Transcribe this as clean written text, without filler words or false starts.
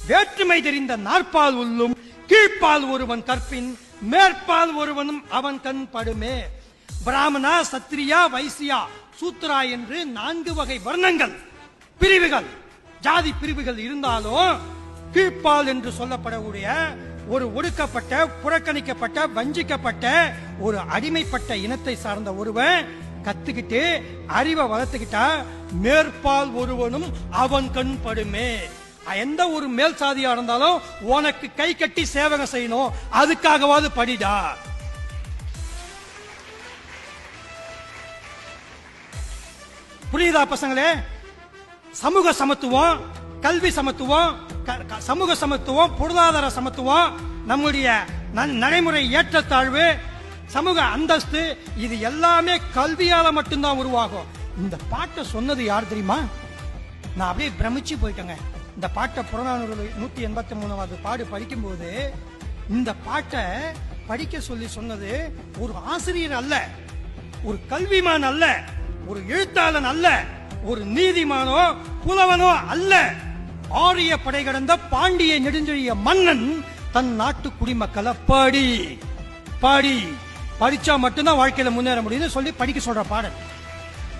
வேற்றுமை தெரிந்த நாற்பால் உள்ளும் கீழ்ப்பால் ஒருவன் கற்பின் மேற்பால் ஒருவனும் அவன் கண் படுமே. பிராமணா, சத்திரியா, வைசியா, சூத்ரா என்று 4 வகை வர்ணங்கள், பிரிவுகள், ஜாதி பிரிவுகள் இருந்தாலும் கீழ்ப்பால் என்று சொல்லப்படக்கூடிய ஒரு ஒடுக்கப்பட்ட, புறக்கணிக்கப்பட்ட, வஞ்சிக்கப்பட்ட, ஒரு அடிமைப்பட்ட இனத்தை சார்ந்த ஒருவன் கத்துக்கிட்டு அறிவை வளர்த்துக்கிட்டா மேற்பால் ஒருவனும் அவன் கண் படுமே. எந்த ஒரு மேல் சாதியா இருந்தாலும் உனக்கு கை கட்டி சேவகம் செய்யணும், அதுக்காகவாது படிடா. புரியுதா பசங்களே? சமூக சமத்துவம், கல்வி சமத்துவம், சமூக சமத்துவம், பொருளாதார சமத்துவம், நம்முடைய நடைமுறை ஏற்றத்தாழ்வு, சமூக அந்தஸ்து, இது எல்லாமே கல்வியால மட்டும்தான் உருவாகும். இந்த பாட்டை சொன்னது யார் தெரியுமா? நான் அப்படியே பிரமிச்சு போயிட்டேங்க. இந்த பாட்டை புறநானூறு 183வது பாடு படிக்கும்போது இந்த பாட்டை படிக்க சொல்லி சொன்னது ஒரு ஆசிரியர் அல்ல, ஒரு கல்விமான் அல்ல, ஒரு எழுத்தாளன் அல்ல, ஒரு நீதிமானோ புலவனோ அல்ல. ஆரிய படை கடந்த பாண்டிய நெடுஞ்செழிய மன்னன் தன் நாட்டு குடிமக்களை பாடி பாடி படிச்சா மட்டும்தான் வாழ்க்கையில முன்னேற முடியும்னு சொல்லி படிக்க சொல்ற பாடல்.